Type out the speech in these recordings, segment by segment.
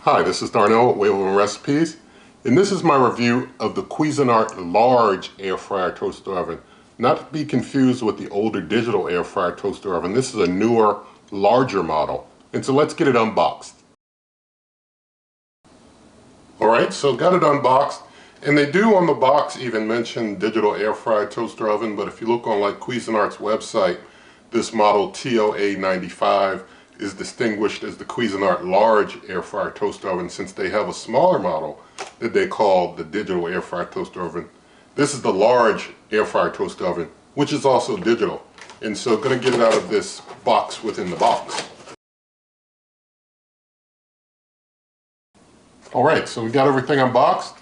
Hi, this is Darnell with Way Over Recipes, and this is my review of the Cuisinart large air fryer toaster oven. Not to be confused with the older digital air fryer toaster oven. This is a newer, larger model. And so let's get it unboxed. Alright, so got it unboxed. And they do on the box even mention digital air fryer toaster oven, but if you look on like Cuisinart's website, this model TOA95 is distinguished as the Cuisinart large air fryer toaster oven since they have a smaller model that they call the digital air fryer toaster oven. This is the large air fryer toaster oven, which is also digital. And so going to get it out of this box within the box. Alright, so we got everything unboxed,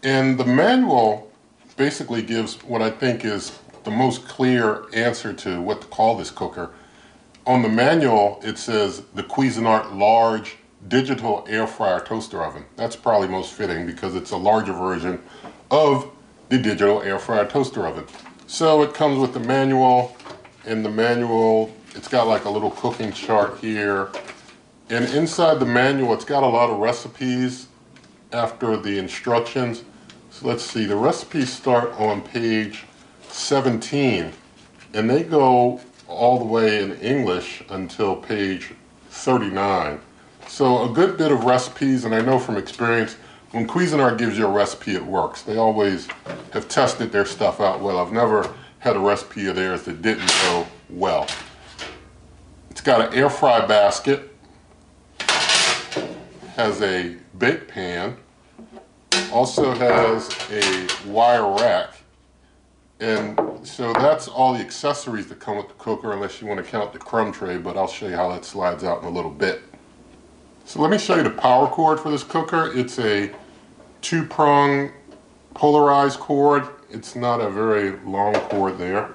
and the manual basically gives what I think is the most clear answer to what to call this cooker. On the manual, it says the Cuisinart large digital air fryer toaster oven. That's probably most fitting because it's a larger version of the digital air fryer toaster oven. So it comes with the manual, and the manual, it's got like a little cooking chart here. And inside the manual, it's got a lot of recipes after the instructions. So let's see, the recipes start on page 17, and they go all the way in English until page 39. So a good bit of recipes, and I know from experience, when Cuisinart gives you a recipe, it works. They always have tested their stuff out well. I've never had a recipe of theirs that didn't go well. It's got an air fry basket, has a bake pan, also has a wire rack. And so that's all the accessories that come with the cooker, unless you want to count the crumb tray, but I'll show you how that slides out in a little bit. So let me show you the power cord for this cooker. It's a 2-prong polarized cord. It's not a very long cord there.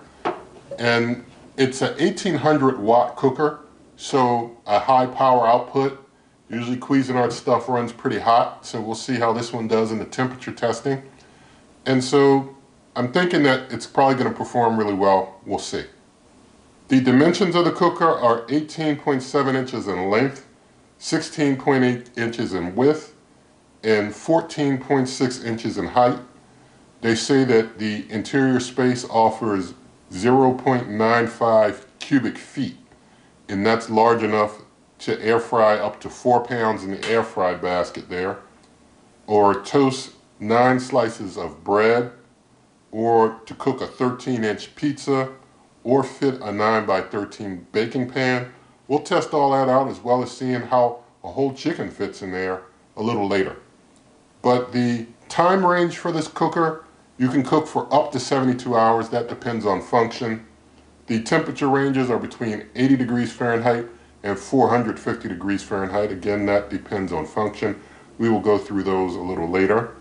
And it's a 1800 watt cooker, so a high power output. Usually Cuisinart stuff runs pretty hot, so we'll see how this one does in the temperature testing. And so I'm thinking that it's probably going to perform really well. We'll see. The dimensions of the cooker are 18.7 inches in length, 16.8 inches in width, and 14.6 inches in height. They say that the interior space offers 0.95 cubic feet, and that's large enough to air fry up to 4 pounds in the air fry basket there, or toast 9 slices of bread, or to cook a 13-inch pizza, or fit a 9x13 baking pan. We'll test all that out, as well as seeing how a whole chicken fits in there a little later. But the time range for this cooker, you can cook for up to 72 hours. That depends on function. The temperature ranges are between 80 degrees Fahrenheit and 450 degrees Fahrenheit. Again, that depends on function. We will go through those a little later.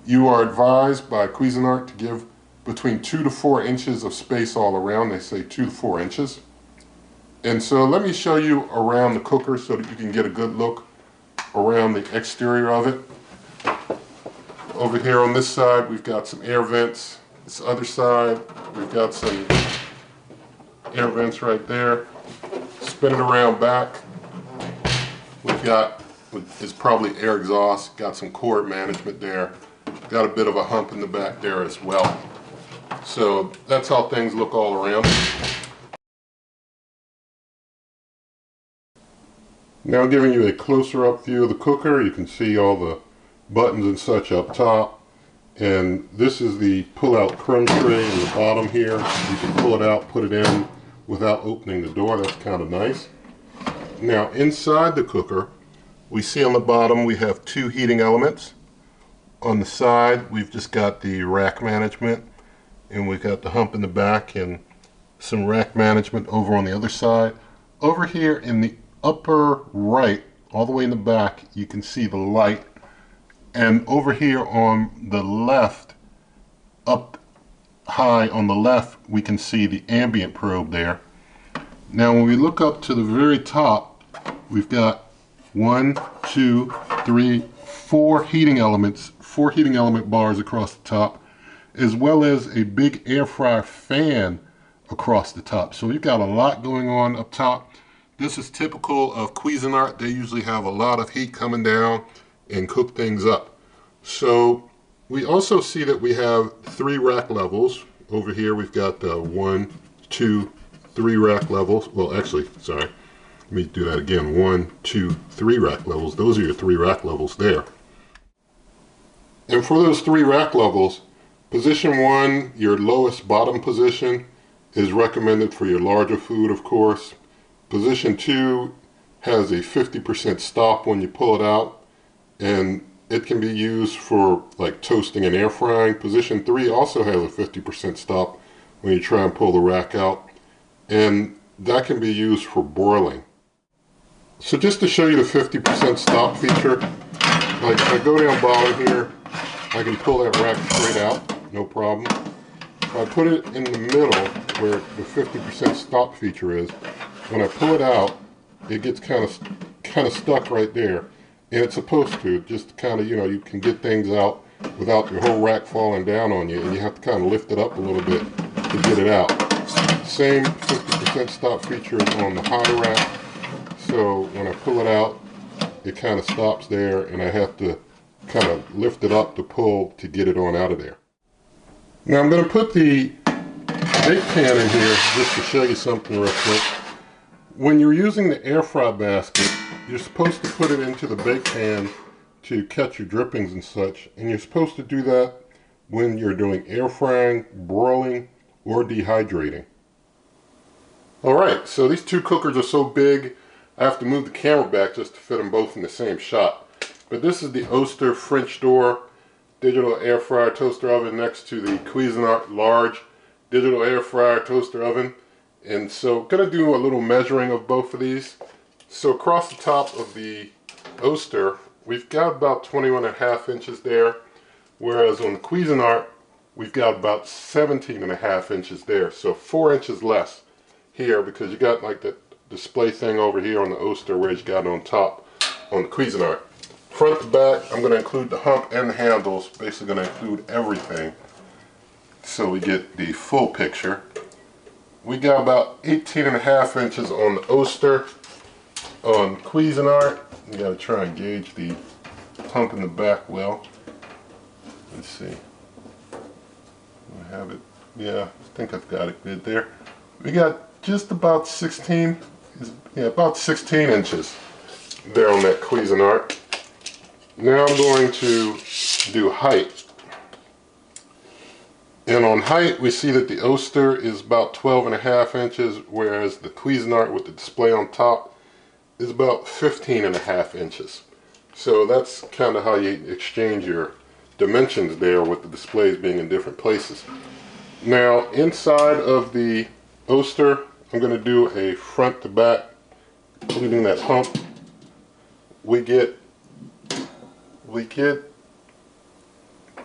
You are advised by Cuisinart to give between 2 to 4 inches of space all around. They say 2 to 4 inches. And so let me show you around the cooker so that you can get a good look around the exterior of it. Over here on this side, we've got some air vents. This other side, we've got some air vents right there. Spin it around back. We've got, it's probably air exhaust, got some cord management there. Got a bit of a hump in the back there as well. So that's how things look all around. Now giving you a closer up view of the cooker, you can see all the buttons and such up top. And this is the pull-out crumb tray in the bottom here. You can pull it out, put it in without opening the door. That's kind of nice. Now inside the cooker, we see on the bottom we have 2 heating elements. On the side, we've just got the rack management, and we've got the hump in the back and some rack management over on the other side. Over here in the upper right, all the way in the back, you can see the light. And over here on the left, up high on the left, we can see the ambient probe there. Now when we look up to the very top, we've got 1, 2, 3, 4 heating elements, 4 heating element bars across the top, as well as a big air fryer fan across the top. So we've got a lot going on up top. This is typical of Cuisinart. They usually have a lot of heat coming down and cook things up. So we also see that we have 3 rack levels. Over here we've got 1, 2, 3 rack levels. Well, actually, sorry. Let me do that again. 1, 2, 3 rack levels. Those are your 3 rack levels there. And for those 3 rack levels, position 1, your lowest bottom position, is recommended for your larger food, of course. Position 2 has a 50% stop when you pull it out, and it can be used for like toasting and air frying. Position 3 also has a 50% stop when you try and pull the rack out, and that can be used for broiling. So just to show you the 50% stop feature, like if I go down bottom here, I can pull that rack straight out, no problem. If I put it in the middle where the 50% stop feature is, when I pull it out, it gets kind of stuck right there, and it's supposed to just kind of, you know, you can get things out without your whole rack falling down on you, and you have to kind of lift it up a little bit to get it out. Same 50% stop feature is on the high rack, so when I pull it out, it kind of stops there, and I have to kind of lift it up to pull to get it on out of there. Now I'm going to put the bake pan in here just to show you something real quick. When you're using the air fry basket, you're supposed to put it into the bake pan to catch your drippings and such, and you're supposed to do that when you're doing air frying, broiling, or dehydrating. Alright, so these 2 cookers are so big I have to move the camera back just to fit them both in the same shot. But this is the Oster French door digital air fryer toaster oven next to the Cuisinart large digital air fryer toaster oven. And so I'm going to do a little measuring of both of these. So across the top of the Oster, we've got about 21.5 inches there, whereas on the Cuisinart, we've got about 17.5 inches there. So 4 inches less here, because you got like that display thing over here on the Oster, whereas you got it on top on the Cuisinart. Front to back, I'm going to include the hump and the handles, basically going to include everything so we get the full picture. We got about 18.5 inches on the Oster. On Cuisinart, you got to try and gauge the hump in the back well. Let's see. I have it. Yeah, I think I've got it good there. We got just about 16 inches there on that Cuisinart. Now I'm going to do height. And on height, we see that the Oster is about 12.5 inches, whereas the Cuisinart with the display on top is about 15.5 inches. So that's kind of how you exchange your dimensions there, with the displays being in different places. Now, inside of the Oster, I'm going to do a front to back, including that hump. We get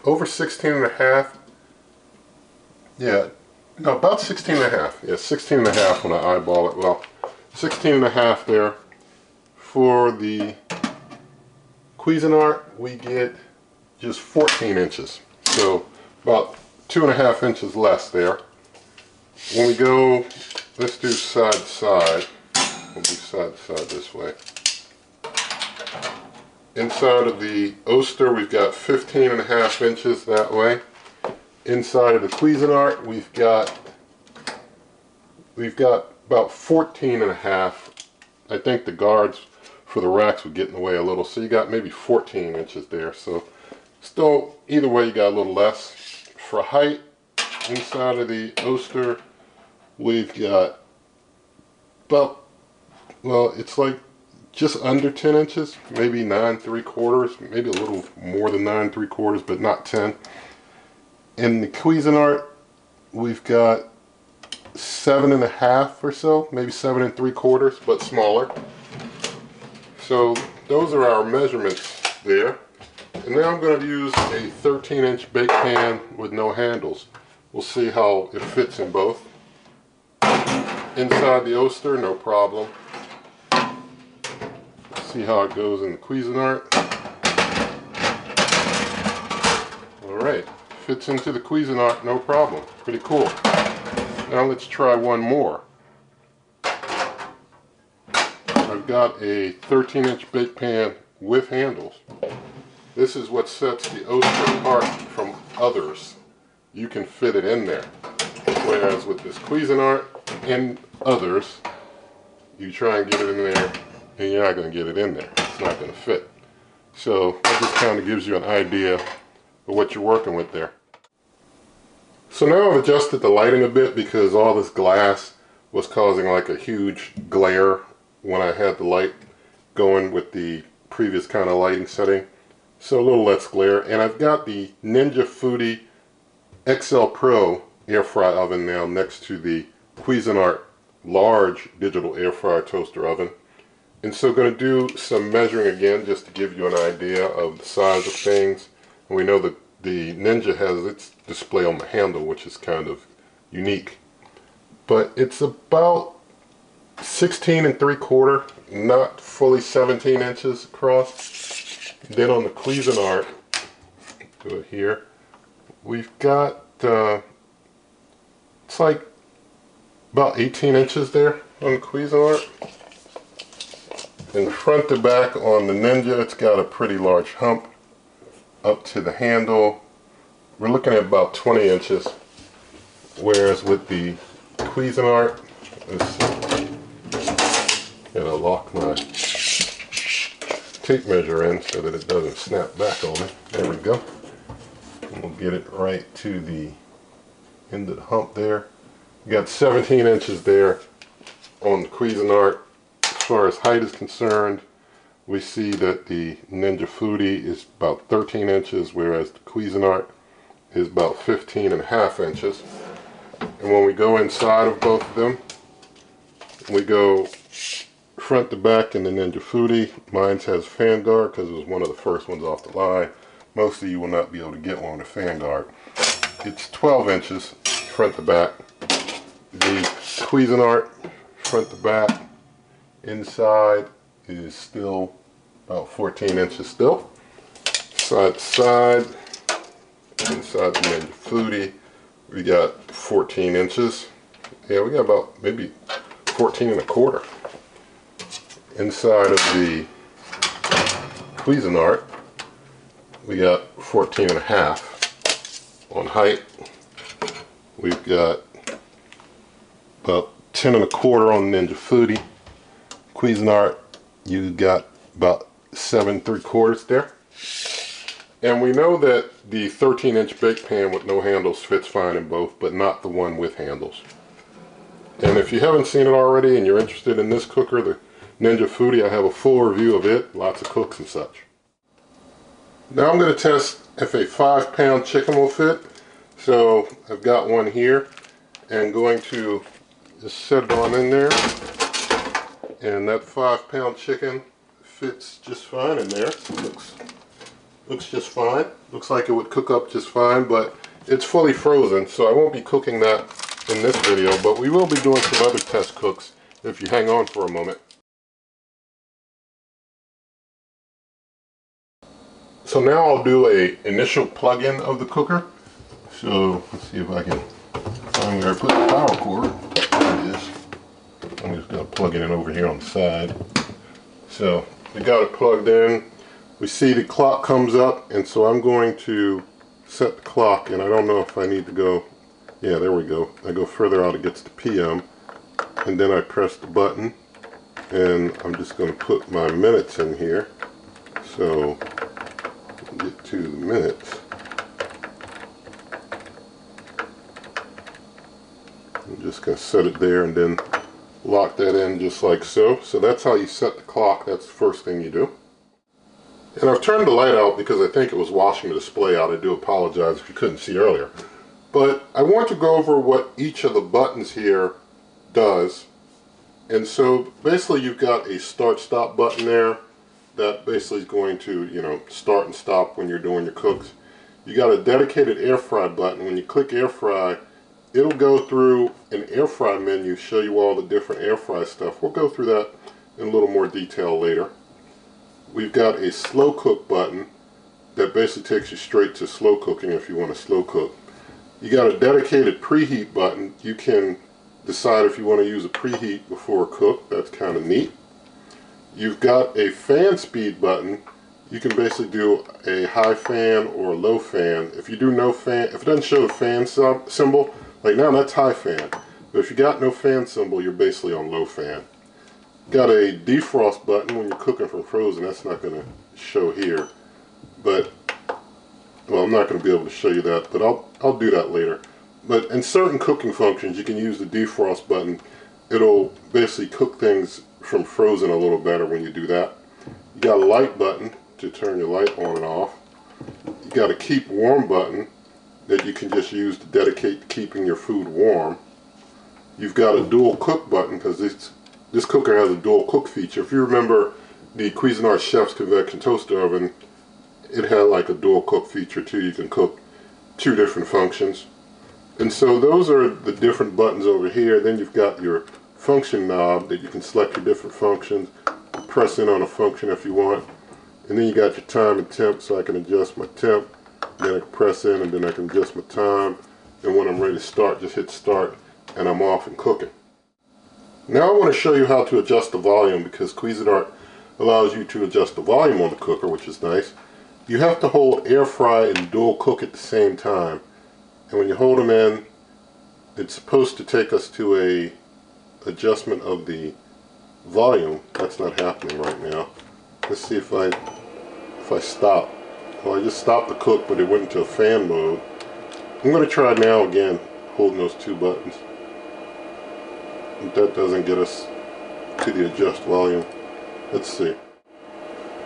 over 16.5. Yeah, no, about 16.5. Yeah, 16.5 when I eyeball it. Well, 16.5 there. For the Cuisinart, we get just 14 inches. So about 2.5 inches less there. When we go, let's do side to side. We'll do side to side this way. Inside of the Oster, we've got 15.5 inches that way. Inside of the Cuisinart, we've got about 14.5. I think the guards for the racks would get in the way a little, so you got maybe 14 inches there. So still, either way, you got a little less. For height, inside of the Oster, we've got about, well, it's like just under 10 inches, maybe 9 3/4, maybe a little more than 9 3/4, but not 10. In the Cuisinart, we've got 7.5 or so, maybe 7 3/4, but smaller. So those are our measurements there. And now I'm going to use a 13-inch bake pan with no handles. We'll see how it fits in both. Inside the Oster, no problem. See how it goes in the Cuisinart. Alright, fits into the Cuisinart, no problem. Pretty cool. Now let's try one more. I've got a 13-inch bake pan with handles. This is what sets the Oster apart from others. You can fit it in there. Whereas with this Cuisinart and others, you try and get it in there and you're not going to get it in there. It's not going to fit. So that just kind of gives you an idea of what you're working with there. So now I've adjusted the lighting a bit because all this glass was causing like a huge glare when I had the light going with the previous kind of lighting setting. So a little less glare. And I've got the Ninja Foodi XL Pro air fry oven now next to the Cuisinart large digital air fryer toaster oven. And so going to do some measuring again just to give you an idea of the size of things. And we know that the Ninja has its display on the handle, which is kind of unique. But it's about 16 3/4, not fully 17 inches across. Then on the Cuisinart, do it here, we've got, it's like about 18 inches there on the Cuisinart. And front to back on the Ninja, it's got a pretty large hump up to the handle. We're looking at about 20 inches. Whereas with the Cuisinart, I'll lock my tape measure in so that it doesn't snap back on me. There we go. And we'll get it right to the end of the hump there. You got 17 inches there on the Cuisinart. As far as height is concerned, we see that the Ninja Foodi is about 13 inches, whereas the Cuisinart is about 15.5 inches. And when we go inside of both of them, we go front to back in the Ninja Foodi. Mine has fan guard because it was one of the first ones off the line. Most of you will not be able to get one with a fan guard. It's 12 inches front to back. The Cuisinart front to back inside is still about 14 inches still. Side to side, inside the Ninja Foodi, we got 14 inches. Yeah, we got about maybe 14 1/4. Inside of the Cuisinart, we got 14.5. On height, we've got about 10 1/4 on the Ninja Foodi. Cuisinart, you got about 7 3/4 there. And we know that the 13-inch bake pan with no handles fits fine in both, but not the one with handles. And if you haven't seen it already and you're interested in this cooker, the Ninja Foodi, I have a full review of it, lots of cooks and such. Now I'm going to test if a 5-pound chicken will fit. So I've got one here and going to just set it on in there. And that 5-pound chicken fits just fine in there. Looks just fine. Looks like it would cook up just fine, but it's fully frozen, so I won't be cooking that in this video, but we will be doing some other test cooks if you hang on for a moment. So now I'll do a initial plug-in of the cooker. So let's see if I can find where I put the power cord. There it is. I'm just going to plug it in over here on the side. So we got it plugged in. We see the clock comes up, and so I'm going to set the clock, and I don't know if I need to go, yeah, there we go. I go further out, it gets to PM, and then I press the button, and I'm just going to put my minutes in here. So get to the minutes. I'm just going to set it there and then lock that in just like so. So that's how you set the clock. That's the first thing you do. And I've turned the light out because I think it was washing the display out. I do apologize if you couldn't see earlier. But I want to go over what each of the buttons here does. And so basically you've got a start-stop button there. That basically is going to, you know, start and stop when you're doing your cooks. You got a dedicated air fry button. When you click air fry, it'll go through an air fry menu, show you all the different air fry stuff. We'll go through that in a little more detail later. We've got a slow cook button that basically takes you straight to slow cooking if you want to slow cook. You got a dedicated preheat button. You can decide if you want to use a preheat before a cook. That's kind of neat. you've got a fan speed button. You can basically do a high fan or a low fan. If you do no fan, if it doesn't show the fan symbol, like now that's high fan. But if you got no fan symbol, you're basically on low fan. Got a defrost button when you're cooking from frozen. That's not going to show here. But, well, I'm not going to be able to show you that, but I'll do that later. But in certain cooking functions, you can use the defrost button. It'll basically cook things from frozen a little better when you do that. You got a light button to turn your light on and off. You got a keep warm button that you can just use to dedicate to keeping your food warm. You've got a dual cook button because this cooker has a dual cook feature. If you remember the Cuisinart Chef's Convection Toaster Oven, it had like a dual cook feature too. You can cook 2 different functions. And so those are the different buttons over here. Then you've got your function knob that you can select your different functions, press in on a function if you want. And then you got your time and temp, so I can adjust my temp. Then I can press in and then I can adjust my time. And when I'm ready to start, just hit start and I'm off and cooking. Now I want to show you how to adjust the volume, because Cuisinart allows you to adjust the volume on the cooker, which is nice. You have to hold AirFry and dual cook at the same time. And when you hold them in, it's supposed to take us to a adjustment of the volume. That's not happening right now. Let's see if I stop. Well, I just stopped the cook, but it went into a fan mode. I'm going to try now again, holding those 2 buttons. But that doesn't get us to the adjust volume. Let's see.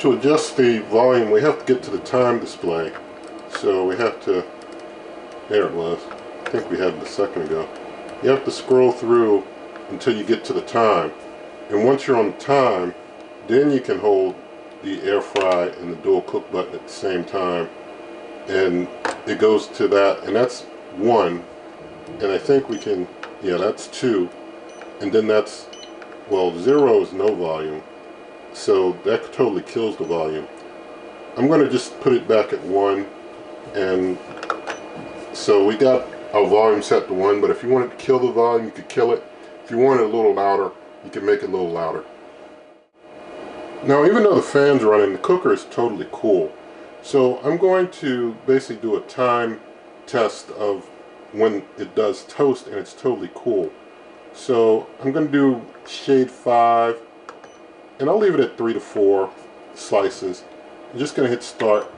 To adjust the volume, we have to get to the time display. So we have to, there it was. I think we had it a second ago. You have to scroll through until you get to the time. And once you're on the time, then you can hold the AirFry and the dual cook button at the same time. And it goes to that, and that's 1. And I think we can, yeah, that's 2. And then that's, well, 0 is no volume. So that totally kills the volume. I'm going to just put it back at 1. And so we got our volume set to 1, but if you wanted to kill the volume, you could kill it. If you want it a little louder, you can make it a little louder. Now, even though the fan's running, the cooker is totally cool. So I'm going to basically do a time test of when it does toast and it's totally cool. So I'm going to do shade 5, and I'll leave it at 3 to 4 slices. I'm just going to hit start,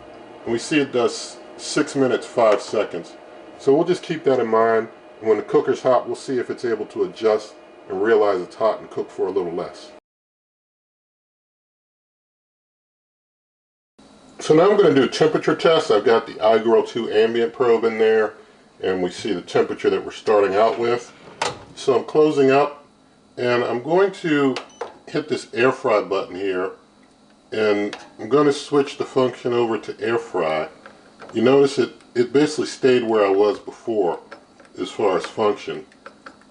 and we see it does 6 minutes 5 seconds. So we'll just keep that in mind. When the cooker's hot, we'll see if it's able to adjust and realize it's hot and cook for a little less. So now I'm going to do a temperature test. I've got the iGirl 2 ambient probe in there, and we see the temperature that we're starting out with. So I'm closing up, and I'm going to hit this AirFry button here, and I'm going to switch the function over to AirFry. You notice it basically stayed where I was before as far as function,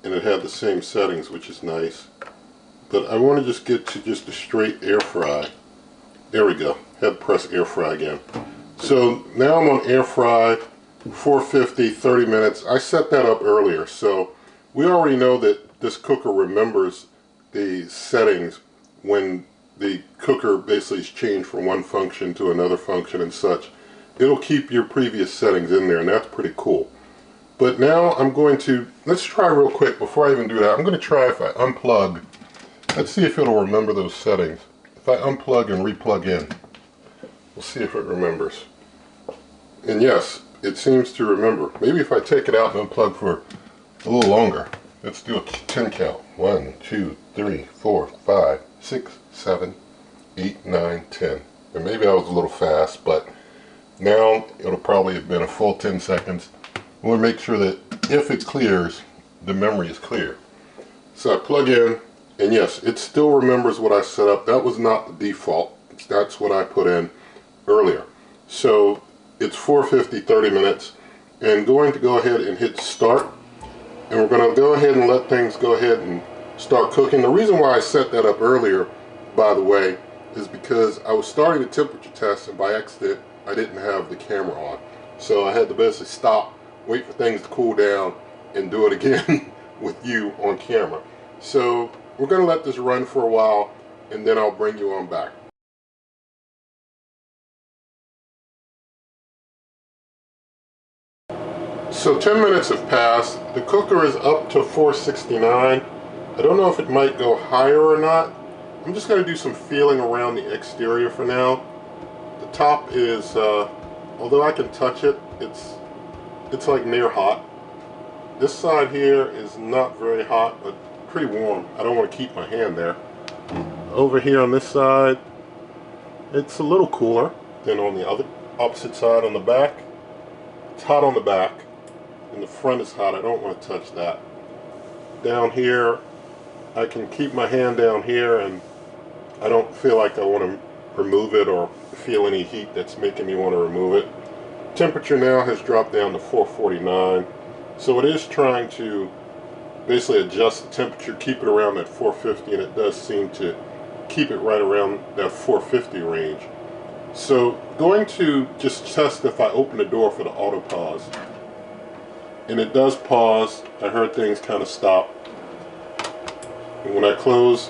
and it had the same settings, which is nice. But I want to just get to just a straight AirFry. There we go. Had to press AirFry again. So now I'm on AirFry, 450, 30 minutes. I set that up earlier, so we already know that this cooker remembers the settings when the cooker basically is changed from one function to another function and such. It'll keep your previous settings in there, and that's pretty cool. But now I'm going to, let's try real quick before I even do that. I'm going to try if I unplug. Let's see if it'll remember those settings. If I unplug and replug in, we'll see if it remembers. And yes, it seems to remember. Maybe if I take it out and unplug for a little longer. Let's do a 10 count. 1, 2, 3, 4, 5, 6, 7, 8, 9, 10. And maybe I was a little fast, but now it'll probably have been a full 10 seconds. We'll make sure that if it clears, the memory is clear. So I plug in, and yes, it still remembers what I set up. That was not the default. That's what I put in earlier. So it's 450, 30 minutes, and going to go ahead and hit start. And we're going to go ahead and let things go ahead and start cooking. The reason why I set that up earlier, by the way, is because I was starting the temperature test, and by accident I didn't have the camera on. So I had to basically stop, wait for things to cool down, and do it again with you on camera. So we're going to let this run for a while. and then I'll bring you on back. So 10 minutes have passed. The cooker is up to 469. I don't know if it might go higher or not. I'm just going to do some feeling around the exterior for now. The top is, although I can touch it, it's like near hot. This side here is not very hot, but pretty warm. I don't want to keep my hand there. Over here on this side, it's a little cooler than on the other opposite side on the back. It's hot on the back, and the front is hot. I don't want to touch that. Down here, I can keep my hand down here, and I don't feel like I want to remove it or feel any heat that's making me want to remove it. Temperature now has dropped down to 449, so it is trying to basically adjust the temperature, keep it around that 450, and it does seem to keep it right around that 450 range. So going to just test if I open the door for the auto pause. And it does pause. I heard things kind of stop. And when I close,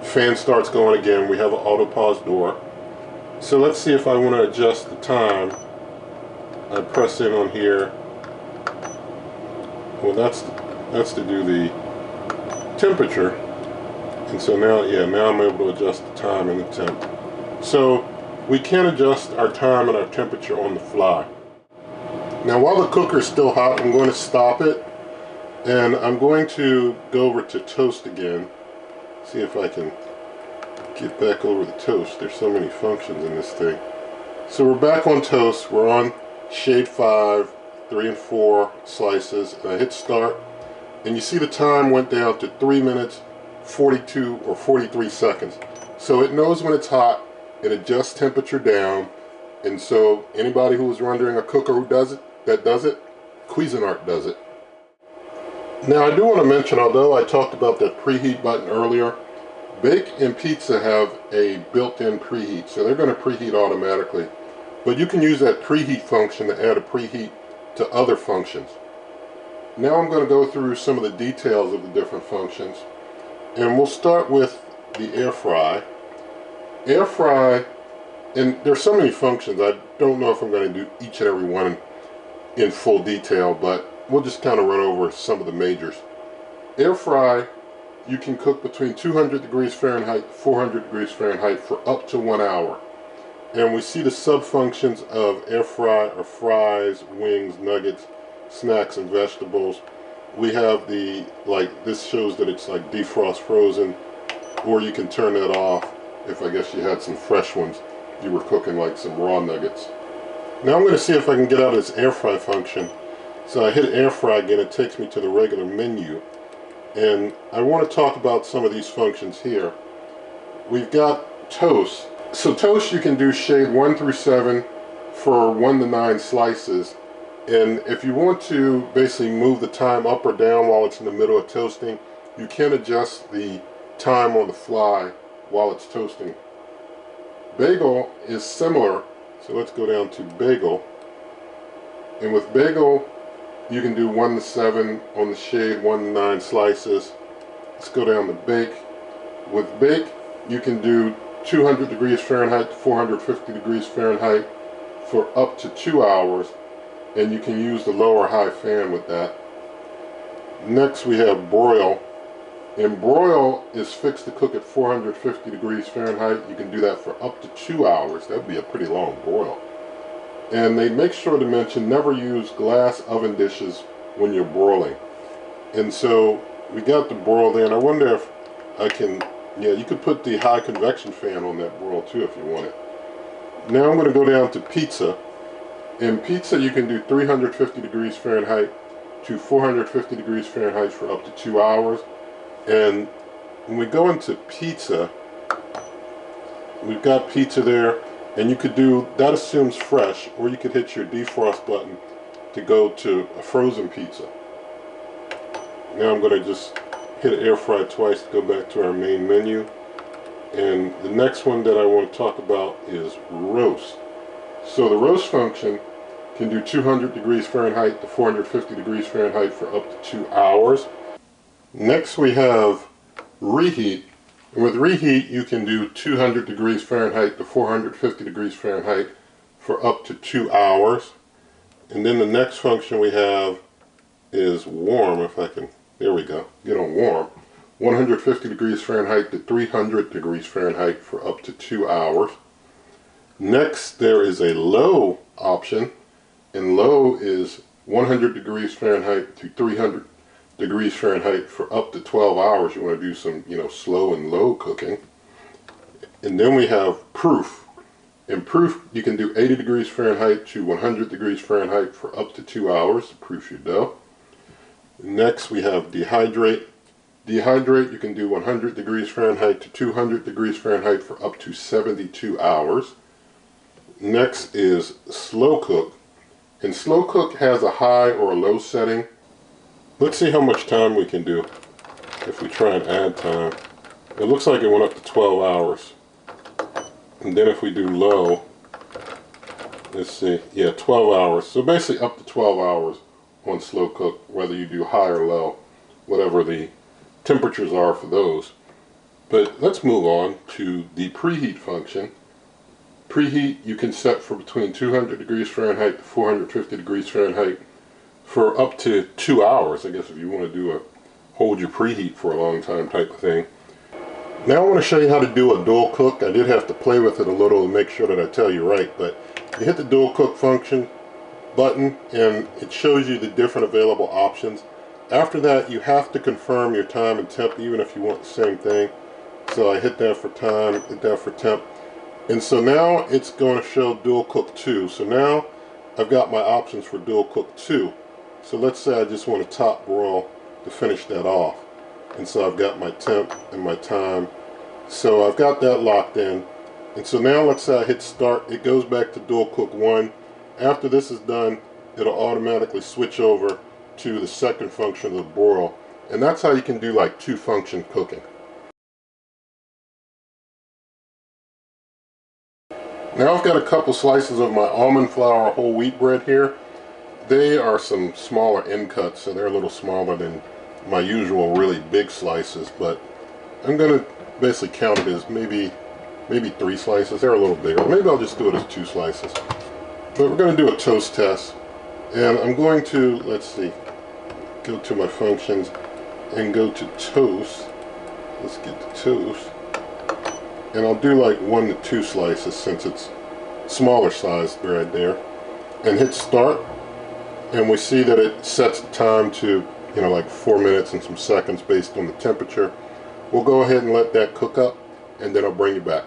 the fan starts going again. We have an auto pause door. So let's see if I want to adjust the time. I press in on here. Well, that's to do the temperature. And so now, yeah, now I'm able to adjust the time and the temp. So we can adjust our time and our temperature on the fly. Now while the cooker is still hot, I'm going to stop it, and I'm going to go over to toast again. See if I can get back over the toast. There's so many functions in this thing. So we're back on toast. We're on shade 5, 3 and 4 slices, and I hit start, and you see the time went down to 3 minutes 42 or 43 seconds. So it knows when it's hot, it adjusts temperature down, and so anybody who was wondering a cooker who does it, Cuisinart does it. Now I do want to mention, although I talked about that preheat button earlier, Bake and Pizza have a built-in preheat, so they're going to preheat automatically. But you can use that preheat function to add a preheat to other functions. Now I'm going to go through some of the details of the different functions. And we'll start with the AirFry. AirFry, and there's so many functions, I don't know if I'm going to do each and every one in full detail, but we'll just kind of run over some of the majors. AirFry, you can cook between 200 degrees Fahrenheit, 400 degrees Fahrenheit for up to 1 hour. And we see the sub-functions of AirFry are fries, wings, nuggets, snacks, and vegetables. We have the, like, this shows that it's like defrost frozen, or you can turn that off if I guess you had some fresh ones. You were cooking like some raw nuggets. Now I'm going to see if I can get out of this air fry function. So I hit air fry again, it takes me to the regular menu. And I want to talk about some of these functions here. We've got toast. So toast, you can do shade 1 through 7 for 1 to 9 slices. And if you want to basically move the time up or down while it's in the middle of toasting, you can adjust the time on the fly while it's toasting. Bagel is similar, so let's go down to bagel. And with bagel, you can do 1 to 7 on the shade, 1 to 9 slices. Let's go down to bake. With bake, you can do 200 degrees Fahrenheit to 450 degrees Fahrenheit for up to 2 hours. And you can use the low or high fan with that. Next we have broil. And broil is fixed to cook at 450 degrees Fahrenheit. You can do that for up to 2 hours. That would be a pretty long broil. And they make sure to mention never use glass oven dishes when you're broiling. And so we got the broil there, and I wonder if I can, yeah, you could put the high convection fan on that broil too if you want it. Now I'm going to go down to pizza. In pizza, you can do 350 degrees Fahrenheit to 450 degrees Fahrenheit for up to 2 hours. And when we go into pizza, we've got pizza there, and you could do, that assumes fresh, or you could hit your defrost button to go to a frozen pizza. Now I'm going to just hit air fry twice to go back to our main menu. And the next one that I want to talk about is roast. So the roast function can do 200 degrees Fahrenheit to 450 degrees Fahrenheit for up to 2 hours. Next we have reheat, And with reheat, you can do 200 degrees Fahrenheit to 450 degrees Fahrenheit for up to 2 hours. And then the next function we have is warm, if I can, there we go, get on warm. 150 degrees Fahrenheit to 300 degrees Fahrenheit for up to 2 hours. Next, there is a low option, and low is 100 degrees Fahrenheit to 300 degrees Fahrenheit for up to 12 hours. You want to do some, slow and low cooking. And then we have proof. In proof, you can do 80 degrees Fahrenheit to 100 degrees Fahrenheit for up to 2 hours to proof your dough. Next, we have dehydrate. Dehydrate, you can do 100 degrees Fahrenheit to 200 degrees Fahrenheit for up to 72 hours. Next is slow cook. And slow cook has a high or a low setting. Let's see how much time we can do if we try and add time. It looks like it went up to 12 hours. And then if we do low, let's see, yeah, 12 hours. So basically up to 12 hours on slow cook, whether you do high or low, whatever the temperatures are for those. But let's move on to the preheat function. Preheat you can set for between 200 degrees Fahrenheit to 450 degrees Fahrenheit for up to 2 hours, I guess, if you want to do a hold your preheat for a long time type of thing. Now I want to show you how to do a dual cook. I did have to play with it a little to make sure that I tell you right, but you hit the dual cook function button and it shows you the different available options. After that, you have to confirm your time and temp even if you want the same thing. So I hit that for time, hit that for temp. And so now it's going to show dual cook 2. So now I've got my options for dual cook 2. So let's say I just want to top broil to finish that off. And so I've got my temp and my time. So I've got that locked in. And so now let's say I hit start, it goes back to dual cook 1. After this is done, it'll automatically switch over to the second function of the broil. And that's how you can do like 2-function cooking. Now I've got a couple slices of my almond flour whole wheat bread here. They are some smaller end cuts, so they're a little smaller than my usual really big slices, but I'm going to basically count it as maybe 3 slices. They're a little bigger. Maybe I'll just do it as 2 slices. But we're going to do a toast test, and I'm going to, let's see, go to my functions and go to toast. Let's get to toast. And I'll do like 1 to 2 slices since it's smaller sized bread there. And hit start. And we see that it sets the time to, like 4 minutes and some seconds based on the temperature. We'll go ahead and let that cook up and then I'll bring you back.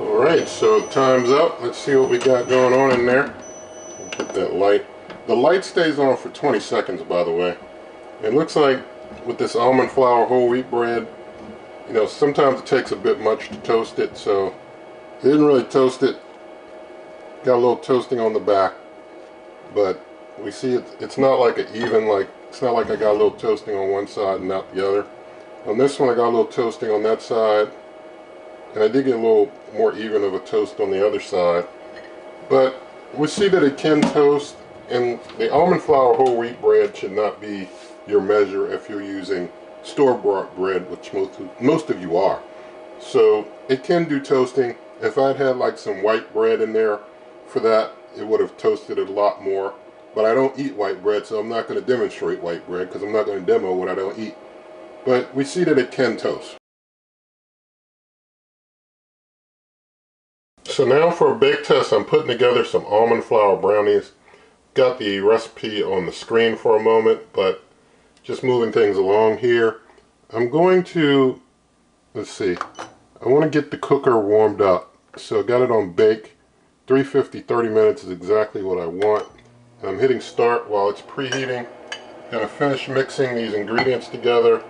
Alright, so time's up. Let's see what we got going on in there. We'll put that light. The light stays on for 20 seconds, by the way. It looks like with this almond flour whole wheat bread, sometimes it takes a bit much to toast it, so I didn't really toast it. Got a little toasting on the back, but we see it's not like an even, it's not like I got a little toasting on one side and not the other. On this one I got a little toasting on that side, and I did get a little more even of a toast on the other side. But we see that it can toast, and the almond flour whole wheat bread should not be your measure if you're using store-bought bread, which most of you are. So it can do toasting. If I'd had like some white bread in there for that, it would have toasted it a lot more. But I don't eat white bread, so I'm not going to demonstrate white bread because I'm not going to demo what I don't eat. But we see that it can toast. So now for a bake test, I'm putting together some almond flour brownies. Got the recipe on the screen for a moment, but just moving things along here. I'm going to, let's see, I want to get the cooker warmed up. So I got it on bake. 350, 30 minutes is exactly what I want. And I'm hitting start while it's preheating. Gonna finish mixing these ingredients together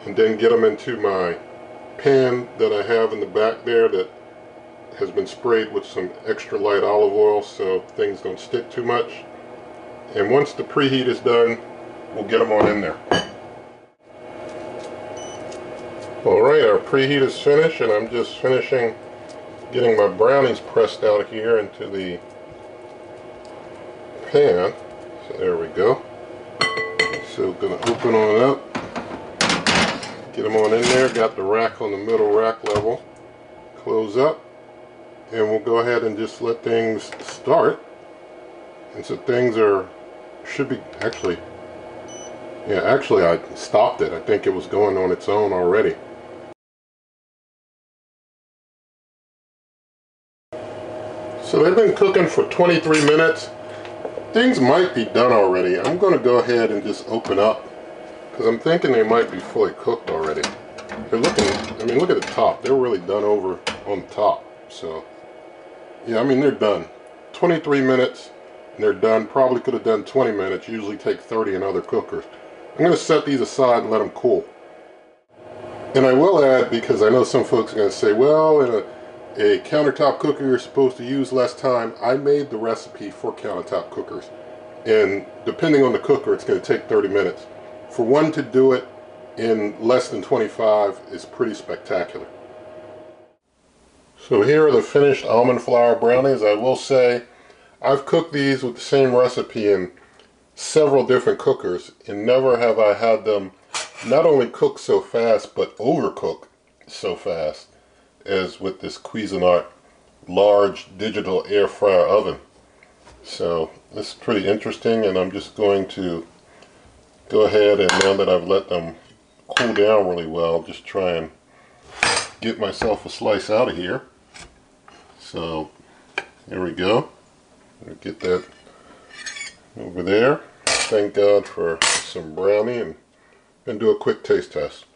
and then get them into my pan that I have in the back there that has been sprayed with some extra light olive oil so things don't stick too much. And once the preheat is done, we'll get them on in there. Alright, our preheat is finished, and I'm just finishing getting my brownies pressed out here into the pan. So there we go. So So gonna open on up, get them on in there, got the rack on the middle rack level, close up, and we'll go ahead and just let things start. And so things should be, actually I stopped it. I think it was going on its own already. So they've been cooking for 23 minutes. Things might be done already. I'm going to go ahead and just open up because I'm thinking they might be fully cooked already. They're looking, I mean, look at the top. They're really done over on the top. So, yeah, I mean, they're done. 23 minutes, and they're done. Probably could have done 20 minutes. Usually take 30 in other cookers. I'm going to set these aside and let them cool. And I will add, because I know some folks are going to say, well, in a countertop cooker you're supposed to use less time. I made the recipe for countertop cookers, and depending on the cooker it's going to take 30 minutes. For one to do it in less than 25 is pretty spectacular. So here are the finished almond flour brownies. I will say I've cooked these with the same recipe in several different cookers, and never have I had them not only cook so fast but overcook so fast as with this Cuisinart large digital air fryer oven. So this is pretty interesting, and I'm just going to go ahead, and now that I've let them cool down really well, just try and get myself a slice out of here. So here we go. Get that over there. Thank God for some brownie, and do a quick taste test.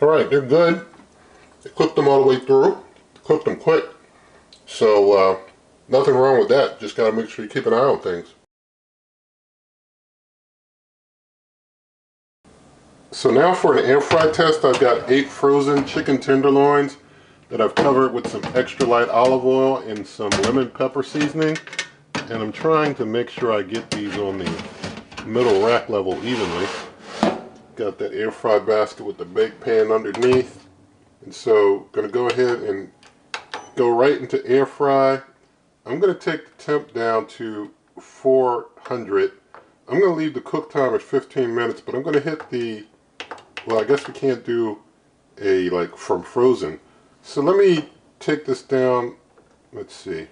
Alright, they're good. I cooked them all the way through. Cooked them quick. So, nothing wrong with that. Just gotta make sure you keep an eye on things. So now for an air fry test, I've got 8 frozen chicken tenderloins that I've covered with some extra light olive oil and some lemon pepper seasoning. And I'm trying to make sure I get these on the middle rack level evenly. Got that air fry basket with the bake pan underneath, and so gonna go ahead and go right into air fry. I'm gonna take the temp down to 400. I'm gonna leave the cook time at 15 minutes, but I'm gonna hit the, well, I guess we can't do a like from frozen. So let me take this down. Let's see.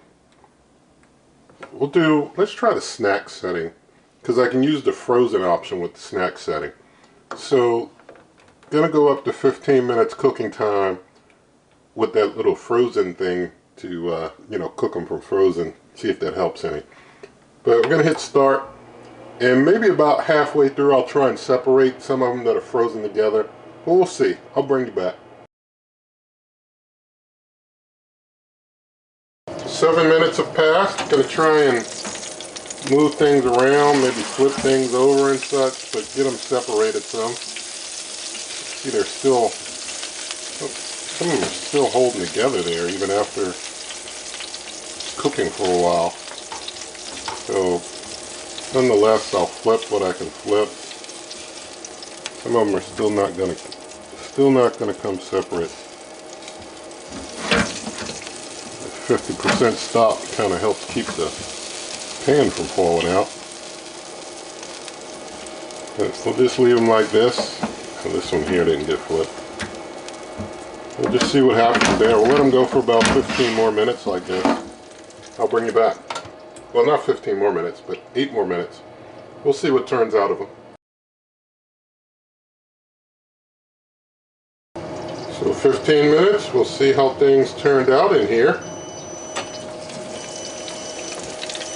Let's try the snack setting, because I can use the frozen option with the snack setting. So, gonna go up to 15 minutes cooking time with that little frozen thing to, you know, cook them from frozen. See if that helps any. But we're gonna hit start, and maybe about halfway through I'll try and separate some of them that are frozen together. But we'll see. I'll bring you back. 7 minutes have passed. Gonna try and move things around, maybe flip things over and such, but get them separated some. See, they're still, some of them are still holding together there even after cooking for a while. So, nonetheless, I'll flip what I can flip. Some of them are still not gonna come separate. The 50% stop kind of helps keep the pan from falling out. We'll just leave them like this. Oh, this one here didn't get flipped. We'll just see what happens there. We'll let them go for about 15 more minutes like this. I'll bring you back. Well, not 15 more minutes, but 8 more minutes. We'll see what turns out of them. So 15 minutes, we'll see how things turned out in here.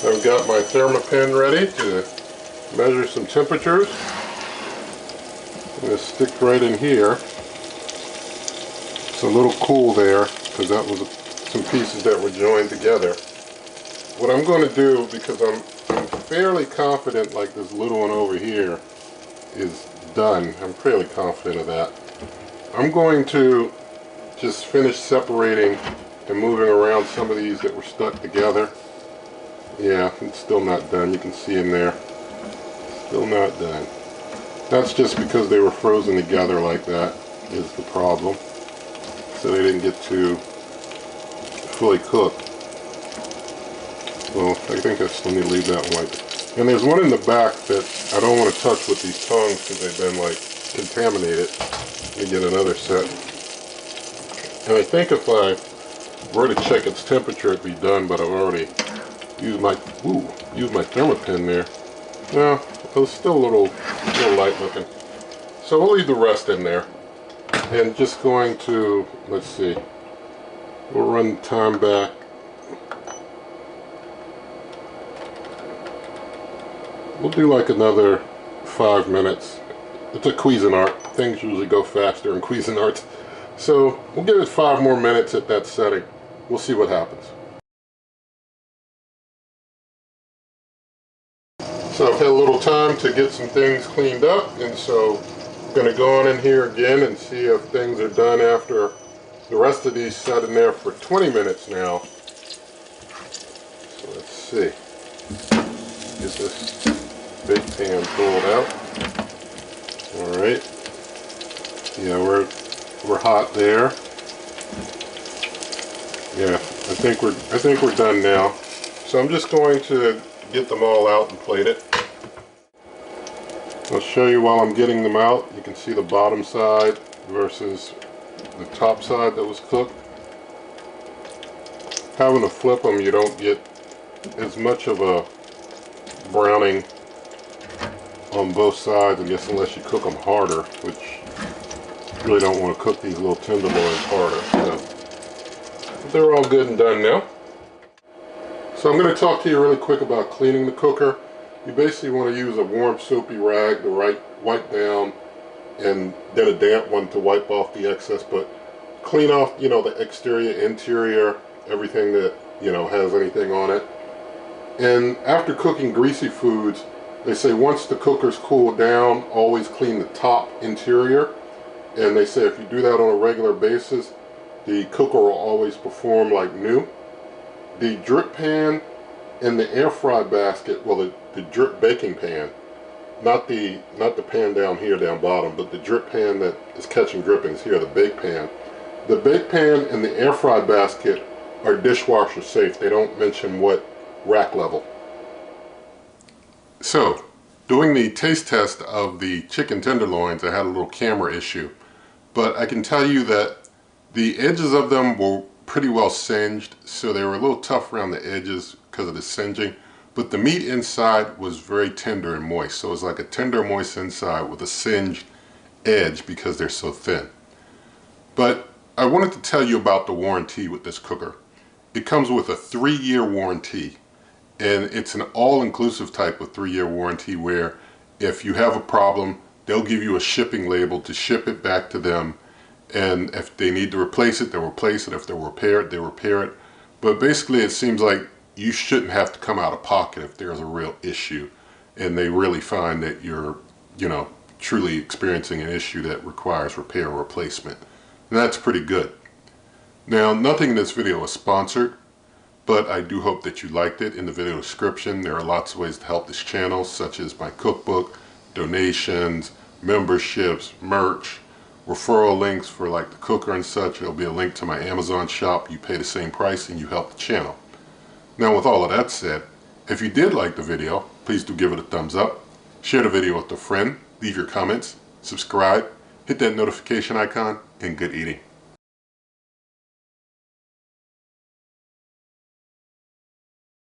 I've got my thermopen ready to measure some temperatures. I'm going to stick right in here. It's a little cool there because that was some pieces that were joined together. What I'm going to do, because I'm fairly confident like this little one over here is done. I'm fairly confident of that. I'm going to just finish separating and moving around some of these that were stuck together. Yeah, it's still not done. You can see in there. Still not done. That's just because they were frozen together like that is the problem. So they didn't get to fully cook. Well, I think let me leave that one like that. And there's one in the back that I don't want to touch with these tongs because they've been like contaminated. Let me get another set. And I think if I were to check its temperature, it'd be done, but I've already used my Thermopin there. No, it was still a little light looking. So we'll leave the rest in there. And just going to, let's see, we'll run the time back. We'll do like another 5 minutes. It's a Cuisinart. Things usually go faster in Cuisinart. So we'll give it 5 more minutes at that setting. We'll see what happens. So I've had a little time to get some things cleaned up, and so I'm going to go on in here again and see if things are done after the rest of these sat in there for 20 minutes now. So let's see. Get this big pan pulled out. Alright. Yeah, we're hot there. Yeah, I think we're done now. So I'm just going to get them all out and plate it. I'll show you while I'm getting them out. You can see the bottom side versus the top side that was cooked. Having to flip them, you don't get as much of a browning on both sides, I guess, unless you cook them harder, which you really don't want to cook these little tenderloins harder. So, but they're all good and done now. So I'm going to talk to you really quick about cleaning the cooker. You basically want to use a warm soapy rag to wipe down, and then a damp one to wipe off the excess, but clean off, you know, the exterior, interior, everything that, you know, has anything on it. And after cooking greasy foods, they say once the cooker's cooled down, always clean the top interior. And they say if you do that on a regular basis, the cooker will always perform like new. The drip pan and the air fry basket, well, the drip baking pan, not the pan down here down bottom, but the drip pan that is catching drippings here, the bake pan. The bake pan and the air fry basket are dishwasher safe. They don't mention what rack level. So, doing the taste test of the chicken tenderloins, I had a little camera issue, but I can tell you that the edges of them were pretty well singed, so they were a little tough around the edges because of the singeing, but the meat inside was very tender and moist, so it was like a tender moist inside with a singed edge because they're so thin. But I wanted to tell you about the warranty with this cooker. It comes with a 3-year warranty, and it's an all-inclusive type of 3-year warranty where if you have a problem, they'll give you a shipping label to ship it back to them, and if they need to replace it, they'll replace it. If they'll repair it, they'll repair it. But basically it seems like you shouldn't have to come out of pocket if there's a real issue and they really find that you're, you know, truly experiencing an issue that requires repair or replacement. And that's pretty good. Now, nothing in this video is sponsored, but I do hope that you liked it. In the video description, there are lots of ways to help this channel, such as my cookbook, donations, memberships, merch, referral links for like the cooker and such. There'll be a link to my Amazon shop. You pay the same price and you help the channel. Now, with all of that said, if you did like the video, please do give it a thumbs up, share the video with a friend, leave your comments, subscribe, hit that notification icon, and good eating.